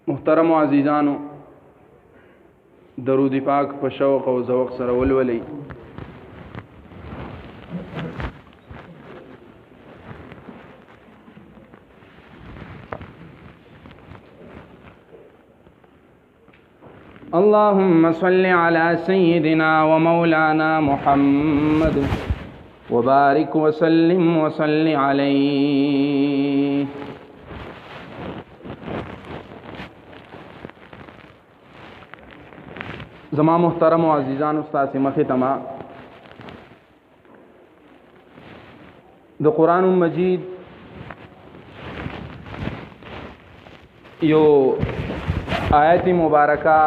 محترم و عزیزانو درود پاک په شوق او ذوق سره ولولئ. اللهم صل على سيدنا ومولانا محمد وبارك وسلم وصل عليه. زما محترم و عزیزان استاد مخه تما د قرآن مجید یو آیت مبارکه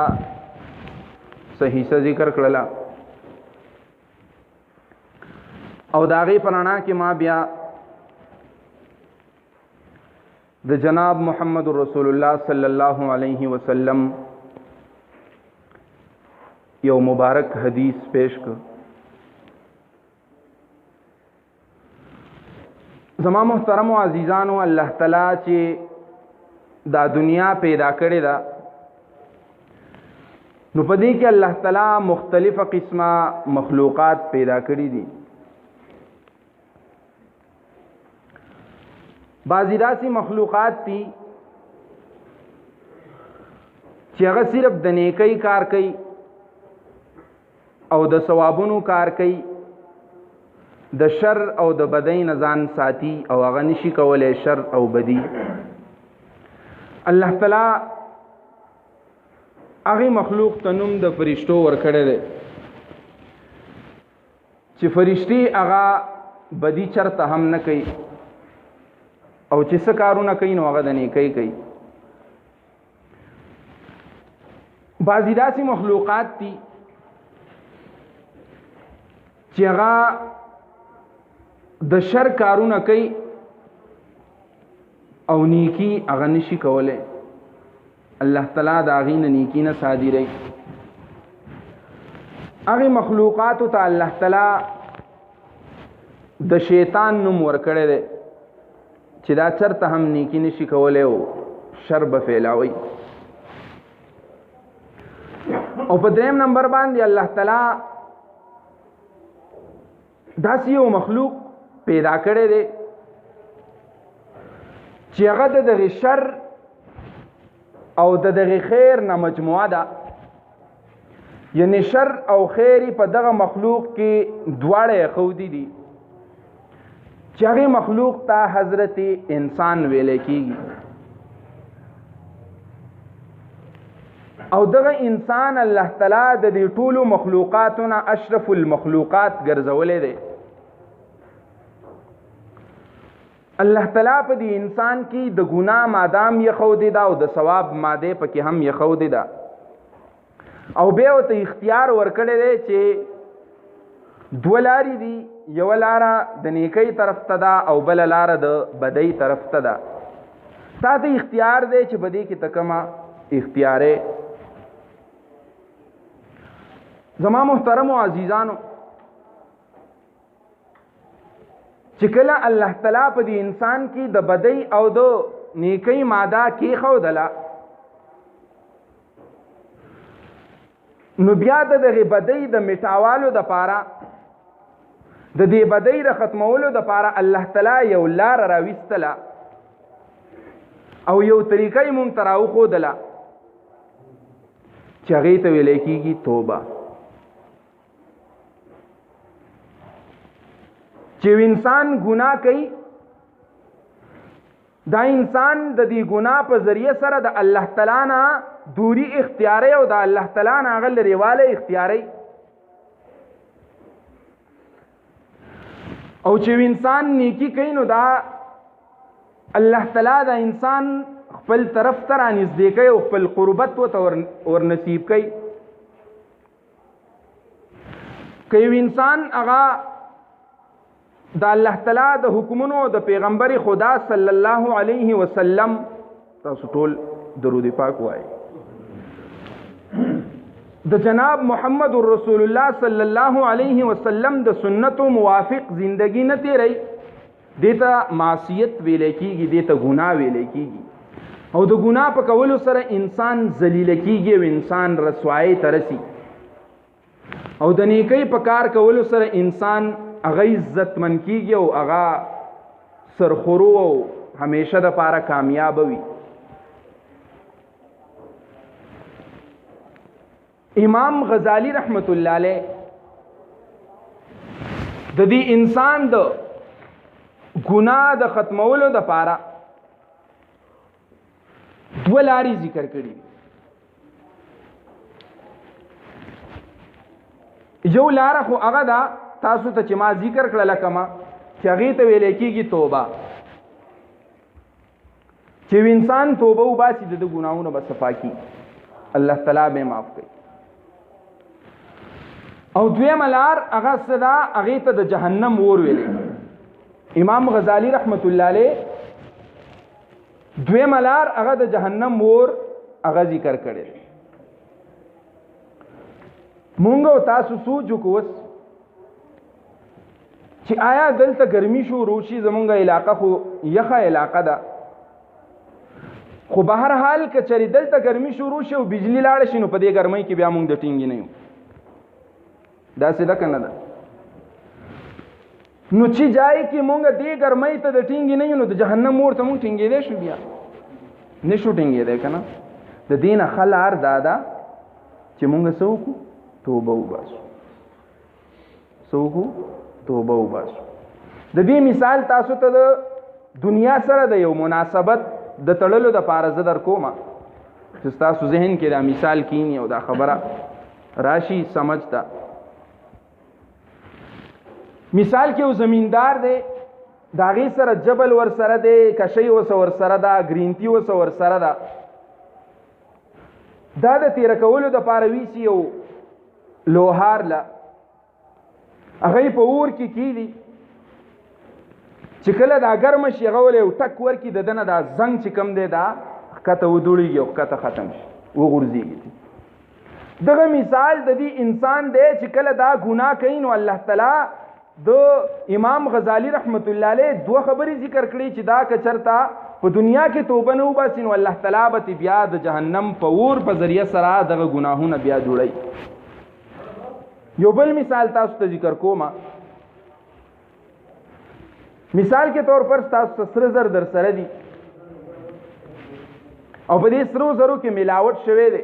صحیح سے ذکر کړلا او داغي پرانا کې ما بیا د جناب محمد رسول الله صلی الله علیه وسلم یو مبارک حدیث پیش کړ. زما محترم و عزیزانو الله تعالی چې دا دنیا پیدا کړې ده نو پدې کې الله تعالی مختلفه قسمه مخلوقات پیدا کړې دي. بعضی داسې مخلوقات دي چې هغه صرف د نیکۍ کار کوي او د ثوابونو کار کوي، د شر او د بدۍ نه ځان ساتي او هغه نشي کولی شر او بدی. الله تعالی هغه مخلوق ته نوم د فرشتو ورکړی دی چې فرشتي هغه بدی چرته هم نه کوي او چې څه کارونه کوي نو هغه د نیکۍ کوي. بعضې داسې مخلوقات دي چې هغه د شر کارونه کوي او نیکی هغه نشي کولی. الله تعالی دا هغې نه نیکي نه صادروي. هغې مخلوقاتو ته الله تعالی د شیطان نوم ورکړی دی چې دا چرته هم نیکي نشي کولی او شر به فیلاوي. او په دریم نمبر باندې الله تعالی داسې یو مخلوق پیدا کړی دی چې هغه د دغې شر او د دغې خیر نه مجموعه ده، یعنی شر او خیری په دغه مخلوق کې دواړه ایښودي دي چې هغې مخلوق ته حضرت انسان ویلی کېږي. او دغه انسان الله تعالی د دې ټولو مخلوقاتو نه اشرف المخلوقات ګرځولی دی. الله تعالی په دې انسان کې د ګناه مادام یښودې ده او د ثواب ماده پکې هم یښودې ده او بیا ورته اختیار ورکړی دی چې دوه لارې دي، یوه لاره د نیکۍ طرف ته ده او بله لاره د بدۍ طرف ته ده. تا ته اختیار دی چې په دې کې ته کومه اختیارې. زما محترم و عزیزانو چې کله الله تعالی په دې انسان کې د بدۍ او د نیکۍ ماده کېښودله نو بیا د دغې بدۍ د مټاوالو دپاره د دې بدۍ د ختمولو دپاره الله تعالی یو لاره راویستله او یو طریقه یې مونږ ته راوښودله چې هغې ته ویلی کېږي توبه. چې انسان ګناه کوي دا انسان د دې ګناه په ذریعه سره د الله تعالی نه دوری اختیاري او د الله تعالی نه هغه لرېوالی اختیاري. او چې انسان نیکی کوي نو دا الله تعالی د انسان خپل طرف ته رانږدې کوي او خپل قربت ورته ورنصیب کوي. که یو انسان هغه د الله تعالی د حکمونو د پیغمبر خدا صلی الله علیه وسلم، تاسو ټول درود پاک وایي، د جناب محمد رسول الله صلی الله علیه وسلم د سنتو موافق زندگی نه تیری دیتا معصیت ویلے کیږي، دیتا گناہ ویلے کیږي. او د ګناه په کولو سره انسان ذلیل کیږي او انسان رسوایی ته رسي او د نیکی په کار کولو سره انسان هغه عزتمن کیږي او هغه سرخورو او همیشه د پاره کامیاب وي. امام غزالی رحمت الله علیه د دې انسان د ګناه د ختمولو د پاره دوه لارې ذکر کړي. یو لار خو هغه دا تاسو ته چې ما ذکر کړل کما چې هغه ته ویل کېږي توبه، چې انسان توبه وباسي د ګناهونو به صفا کی الله تعالی به معاف کوي. او دویم لار هغه صدا هغه ته د جهنم اور ویلې. امام غزالی رحمت الله علیه دویم لار هغه د جهنم اور هغه ذکر کړي. مونږ او تاسو سوچ وکوس چې آیا دلته ګرمي شو روشي زمونږه علاقه خو یخه علاقه ده، خو به هر حال که چری دلته ګرمي شروع شي او بجلی لاړ شي نو په دې ګرمۍ کې بیا مونږ د ټینګې نه یو. داسې ده که نه ده؟ نو چې جای کې مونږ دې ګرمۍ ته د ټینګې نه یو نو د جهنم اور ته مونږ ټینګېدی شو بیا نه شو ټینګېدی که نه. د دې نه ښه لار دا ده چې مونږ څه وکړو؟ توبه وباسو. څه وکړو؟ توبه وباسو. د دې مثال تاسو ته د دنیا سره د یو مناسبت د تړلو د پاره زه در کومه چې تاسو ذهن کې دا مثال کینی او دا خبره راشي سمجھ تا. مثال کې یو زمیندار دی، دا غي سره جبل ور سره دی، کشي وس ور سره دا، گرینتی وس ور سره دا. دا د تیر کولو د پاره ویسی یو لوهار لا هغه په اور کې کیدی چې کله دا ګرم شي هغه ولې ټک ورکی د دنه دا زنګ چې کم دی دا کته ودوړيږي او کته ختم شي وغورځيږي. دغه مثال د دې انسان دی چې کله دا ګناه کوي نو الله تعالی د امام غزالی رحمت الله علیه دوه خبرې ذکر کړي چې دا کچرتا په دنیا کې توبه نه وباسي نو الله تعالی به بیا د جهنم په اور په ذریعہ سره دغه ګناهونه بیا جوړي. یو بل مثال تاسو ته ذکر کوم. مثال کے طور پر تاسو سره زر در سره دي او په دې سرو زرو کې ملاوت شوه دی،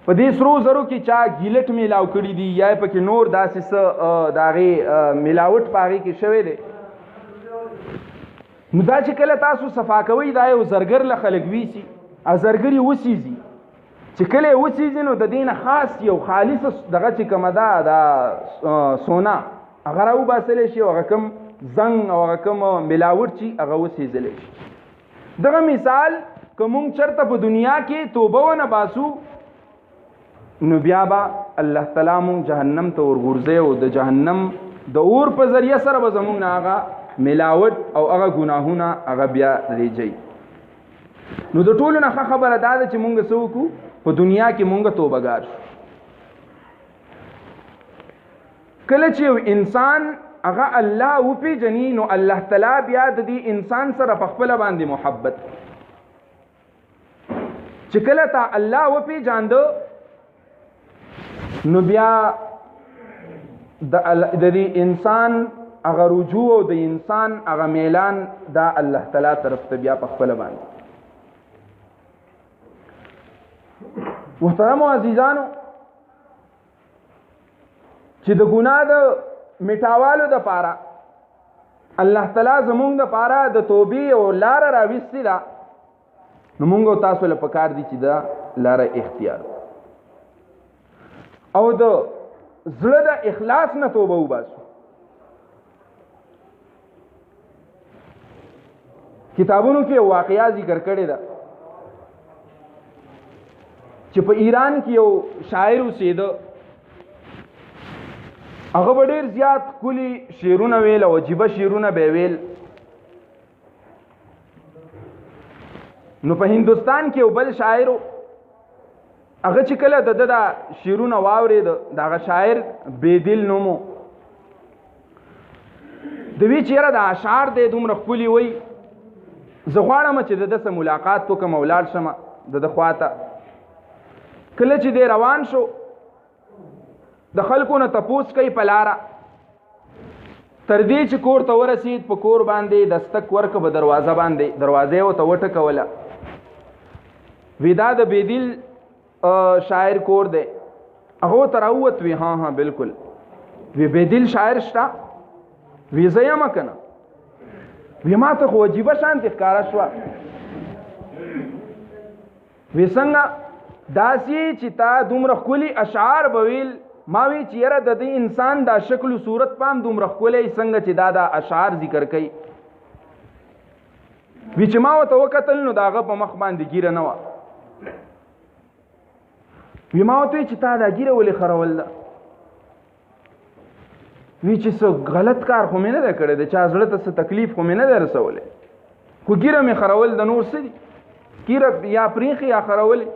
په دې سرو زرو کې چا ګیلټ ملاو کړی دی یا پکې نور داسې څه داغه ملاوت پاغي کې شوه دی. نو دا چې کله تاسو صفا کوي دا یو زرګر له خلک ویسي ازرګری وسیږي چې کله وسیږي نو د دینه خاص یو خالص دغه چې کومه دا سونا هغه راو باسل شي او هغه کم زنګ او هغه کم ملاوت شي هغه وسیځل شي. دغه مثال کوم چرته په دنیا کې توبه ونه باسو نو بیا با الله تعالی مون جهنم ته ورغورځي او د جهنم د اور په ذریعہ سره به زمونږ نه هغه ملاوت او هغه ګناهونه هغه بیا ریږي. نو د ټولو نه خبره دا ده چې مونږ سوکو په دنیا کې مونږ توبهګار شو. کله چې یو انسان هغه الله وپیژني نو الله تعالی بیا د دې انسان سره په خپل باندې محبت چې کله تا الله وپیژاندو نو بیا د دې انسان هغه رجوع او د انسان هغه میلان دا الله تعالی طرف ته بیا په خپل باندې. محترم عزیزانو چې د ګناه د میټاوالو د پاره الله تعالی زمونږ د پاره د توبې او لار راوستي دا نو مونږ تاسو له پکار دي چې دا لار اختیار او د زړه د اخلاص نه توبه وباسو. کتابونو کې واقعیا ذکر کړی دا چې په ایران کې یو شاعر اوسېده، هغه ډېر زیات کلی شعرونه ویل او عجیبه شعرونه به ویل. نو په هندوستان کې یو بل شاعر هغه چې کله د شعرونه واورېد دغه شاعر بېدل نومو د وی چیرې د اشعار د دومره ښکلي وی زه غواړم چې د ده سره ملاقات وکړم او ولاړ شم د ده خواته. کله چې دی روان شو د خلکو نه تپوس کوي په لاره، تر دې چې کور ته ورسید په کور باندې دستک ورکه په دروازه باندې، دروازه ورته وټکوله. وی دا د بیدل شاعر کور دی. هغه ته راووت، وی ها ها بالکل. وی بیدل شاعر شته؟ وی زه یم که نه؟ وی ما ته خو عجیبه شانتې ښکاره شوه. وی څنګه؟ داسې چې تا دومره ښکلي اشعار به ویل. ما وی چې یاره د دې انسان دا شکل و صورت پام دومره ښکلی څنګه چې دا اشعار ذکر کوي. وی چې ما ورته وکتل نو د هغه په مخ باندې ږیره نه وه. وی ما ورته چې تا دا ږیره ولې خرول ده؟ وی چې څه غلط کار خو مې نه دی کړی، د چا زړه ته څه تکلیف خو مې نه دی رسولی، خو ږیره مې خرول د نور څه دي؟ ږیره یا پریښې یا خرولې.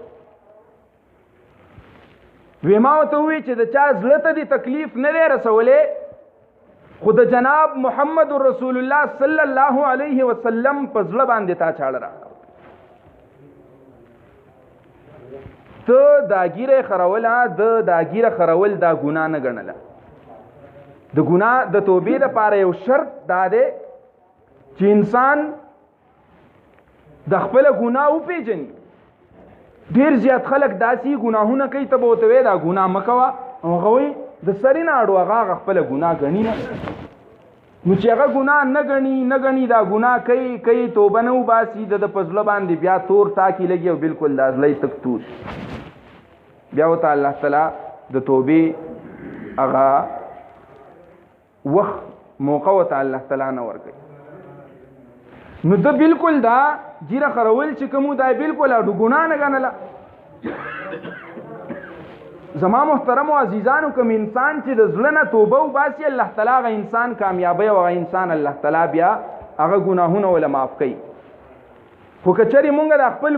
وی ما ورته ووی چې د چا زړه ته دې تکلیف نه دی رسولی، خو د جناب محمد رسول الله صلی الله علیه وسلم په زړه باندې تا چاړه راغله. ته دا ږیره خروله، دا ږیره خرول دا ګناه نه ګڼله. د ګناه د توبې دپاره یو شرط دا دی چې انسان د خپله ګناه وپېژني. ډېر زیات خلک داسې ګناهونه کوي، ته به ورته وایې دا ګناه مه کوه، او هغه وایي د سرې نه اړو هغه خپله ګناه ګڼي نه. نو چې هغه ګناه نه ګڼي دا ګناه کوي توبه نه وباسي، د په زړه باندې بیا تور تاکي لګي او بالکل دا زړه یې تک تور شي. بیا ورته الله تعالی د توبې هغه وخت موقع ورته الله تعالی نه ورکوي. نو ده بالکل دا ږیره خرول چې کوم دا بالکل اډو ګناه نه ګڼله. زما محترمو عزیزانو، کوم انسان چې د زړه نه توبه وباسي، الله تعالی هغه انسان کامیابی او هغه انسان الله تعالی بیا هغه ګناهونه وله معاف کوي. خو که چېرې مونږ د خپل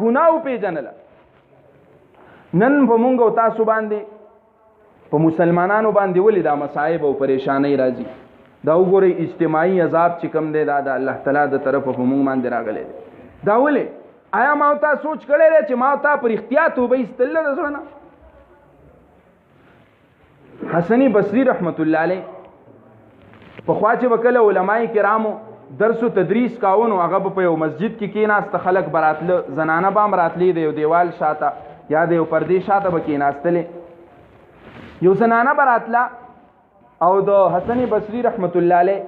ګناه وپېژنله، نن په مونږ او تاسو باندې په مسلمانانو باندې ولې دا مصائب او پریشانۍ راځي؟ دا وګورئ اجتماعي عذاب چې کوم دی دا د الله تعالی د طرفه په مونږ باندې راغلی دی. دا ولې؟ آیا ما او تا سوچ کړی دی چې ما او تا په رښتیا توبه ایستله د زړه نه؟ حسنی بصری رحمت الله علیه پخوا چې به کله علمای کرامو درس و تدریس کاوه نو هغه به په یو مسجد کې کېناسته، خلک به راتله، زنانه به هم راتلې د یو دیوال شاته یا د یو پردې شاته به کېناستلې. یو زنانه به راتله او د حسن بصری رحمت الله علیه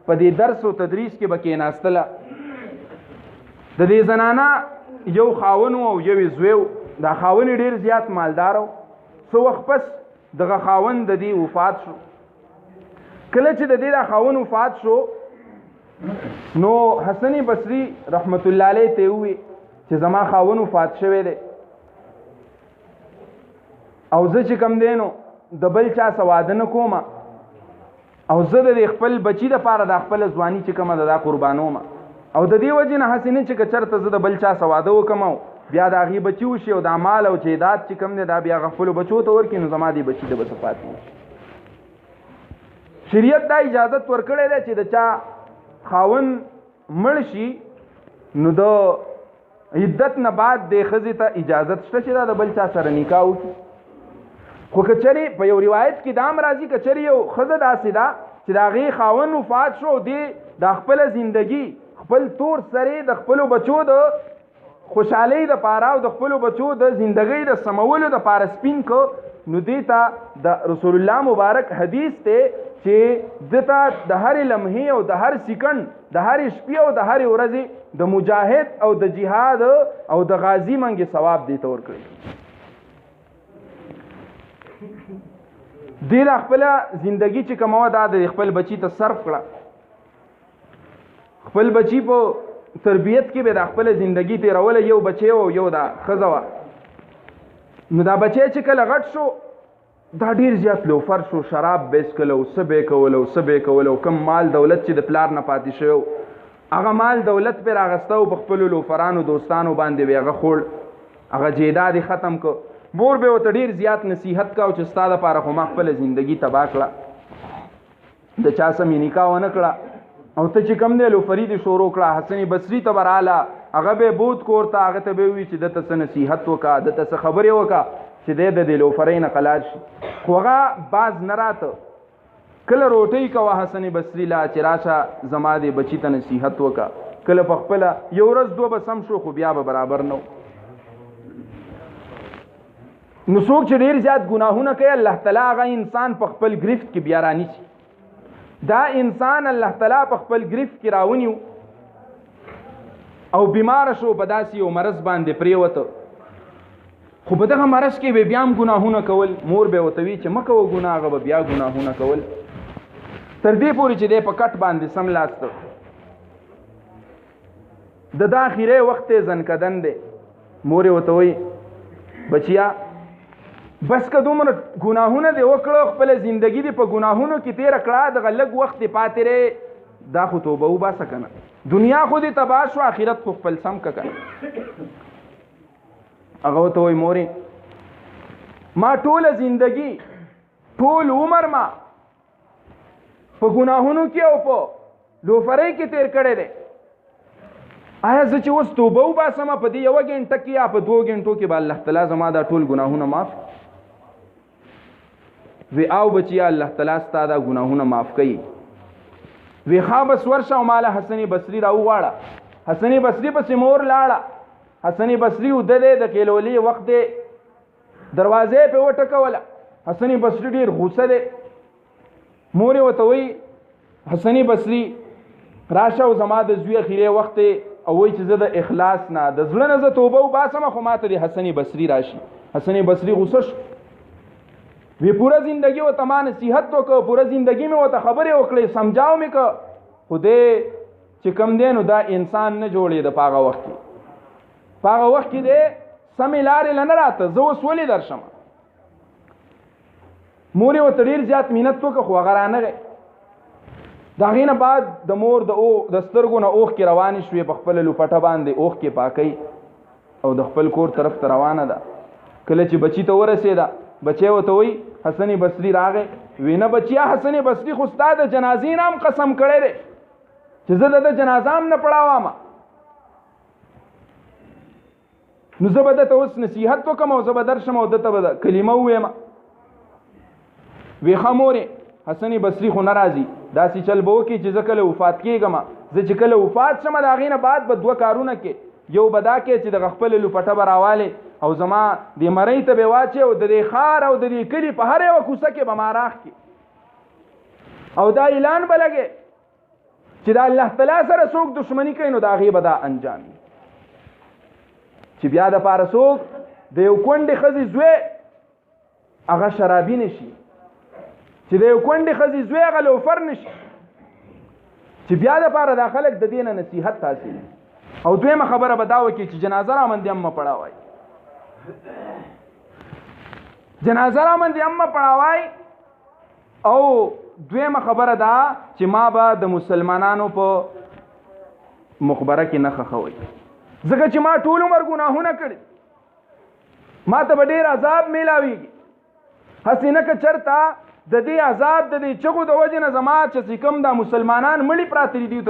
په دې درس او تدریس کې به کېناستله. د دې زنانه یو خاون او یو زوی، دا خاون ډېر زیات مالدار و. څه وخت پس دغه خاون د دې وفات شو. کله چې د دې دا خاون وفات شو نو حسن بصری رحمت الله علیه ته ووی چې زما خاون وفات شوی دی او زه چې کم دی نو د بل چا څه واده نه کوم او زه د خپل بچي دپاره د خپله ځواني چې کومه ده دا قربانوم، او د دې وجې نه هسې نه چې که چېرته زه د بل چا څه واده وکړم او بیا د هغې بچي وشي او دا مال او جیداد چې کوم دی دا بیا هغه خپلو بچو ته ورکړي نو زما دې بچي د به څه پاتې وشي. شریعت دا اجازت ورکړی دی چې د چا خاون مړ شي نو د عدت نه بعد د ښځې ته اجازت شته چې دا د بل چا سره نکاح وکړي. خو که چېرې په یو روایت کې دا هم راځي که چېرې یو ښځه داسې ده چې د هغې خاون وفات شو او دې د خپله زندګي خپل تور سرې د خپلو بچو د خوشحالۍ دپاره او د خپلو بچو د زندګۍ د سمولو دپاره سپین کو نو دې ته د رسول الله مبارک حدیث دی چې دته د هرې لمحې او د هر سیکنډ د هرې شپې او د هرې ورځې د مجاهد او د جهاد او د غازي منګې ثواب دې ته ورکړي. دې د خپله زندګي چې کومه وه دا د خپل بچي ته صرف کړه، خپل بچي په تربیت کې به د خپله زندګي تېروله. یو بچی و یو دا ښځه وه نو دا بچی چې کله غټ شو دا ډېر زیات لوفر شو، شراب به یې څښله او څه به یې کول او څه به یې کول او کوم مال دولت چې د پلار نه پاتې شوی هغه مال دولت پرې راغسته او په خپلو لوفرانو دوستانو باندې به هغه خوړ، هغه جیداد یې ختم کړ. مور به ورته ډېر زیات نصیحت کا چې ستا دپاره خو ما خپله زندګي تباه کړه، د چا سم یې نکاح ونه کړه او ته چې کم دی لوفري دې شروع کړه حسن بصري ته براله هغه به بوت کورته هغه ته به وي چې دته څه نصیحت وکړه دته څه خبرې وکړه چې د لوفرۍ نه خلاص شي خو هغه باز نه راته کله روټۍ کوه حسن بصري لا چې راشه زما دې بچي ته نصیحت وکړه کله په خپله یو ورځ دوه به سم شو خو بیا به برابر نه نو څوک چې ډېر زیات ګناهونه کوي الله تعالی هغه انسان په خپل گرفت کې بیا رانیسي دا انسان الله تعالی په خپل گرفت کې راونیو او بیمار شو په داسې یو مرض باندې پریوته خو په دغه مرض کې به بیا هم ګناهونه کول مور به ورته وي چې مه کوه ګناه هغه به بیا ګناهونه کول تر دې پورې چې دی په کټ باندې سملاسته د دا اخیری وخت یې زنکدن دی مور یې ورته وایي بچیا بس که دومره ګناهونه دې وکړه خپله زندګي دې په ګناهونو کې تېره کړه دغه لږ وخت دې پاتې دی دا خو توبه وباسه که نه دنیا خو دې تباه شو آخرت خو خپل سم که نه هغه ورته وایي مورې ما ټوله زندګي ټول عمر ما په ګناهونو کې او په لوفرۍ کې تېر کړی دی آیا زه چې اوس توبه وباسم په دې یوه ګنټه کې یا په 2 ګنټو کې به الله تعالی زما دا ټول ګناهونه معاف وی او بچیا الله تعالی ستا دا ګناهونه معاف کوي وی ښه بس ورشه او ماله حسن بصري راوغواړه حسن بصري پسې مور لاړه حسن بصري اوده دی د کیلولي وخت دی دروازې پې وټکوله حسن بصري ډېر غوسه دی مور یې ورته وایي حسن بصري راشه او زما د زوی اخیری وخت او وایي چې زه د اخلاص نه د زړه نه زه توبه وباسم خو ما ته د حسن بصري راشي حسن بصري غوسه شو وی پورا زندگی ورته ما نصیحت وکړه پورا زندگی مې ورته خبرې وکړې سمجاو مې که خو دی چې کم دی نو دا انسان نه جوړېده په هغه وخت کې په هغه وخت کې دی سمې لارې له نه راته زه اوس ولې درشم مور یې ورته ډېر زیات مینت وکړه خو هغه رانغی د هغې نه بعد د مور د سترګو نه اوښکې روانې شوې په خپله لوپټه باندې اوښکې پاکوي او د خپل کور طرف ته روانه ده کله چې بچي ته ورسېده بچی ورته وایي حسن بصري راغی وی نه بچیا حسن بصري خو ستا د جنازې نه هم قسم کړی دی چې زه د جنازه هم نه پړاوم نو زه به دته اوس نصیحت وکړم او زه به درشم او دته به کلمه ووایم وی ښه مورې حسن بصري خو نه راځي داسې چل به وکړي چې زه کله وفات کېږم زه چې کله وفات شم د هغې نه بعد به 2 کارونه کې یو به دا کې چې دغه خپله لوپټه به راوالې او زما د مرۍ ته به واچې او د دې ښار او د دې کلي په هر یوه کوڅه کې به ما راخ کړي او دا اعلان به لګې چې د الله تعالی سره څوک دښمني کوي نو د هغې به دا انجام چې بیا دپاره څوک د یو کونډې ښځې زوی هغه شرابي نه شي چې د یو کونډې ښځې زوی هغه لوفر نه شي چې بیا دپاره دا خلک د دې نه نصیحت حاصل او دویمه خبره به دا وکړي چې جنازه رامندې هم مه پړاوئ جنازه رامندې هم مه پړاوئ او دویمه خبره دا چې ما به د مسلمانانو په مقبره کې نه خښوئ ځکه چې ما ټول عمر ګناهونه کړي ما ته به ډېر عذاب میلاویږي هسې نه که چېرته د دې عذاب د دې چغو د وجې نه زما چې کوم دا مسلمانان مړي پراته دي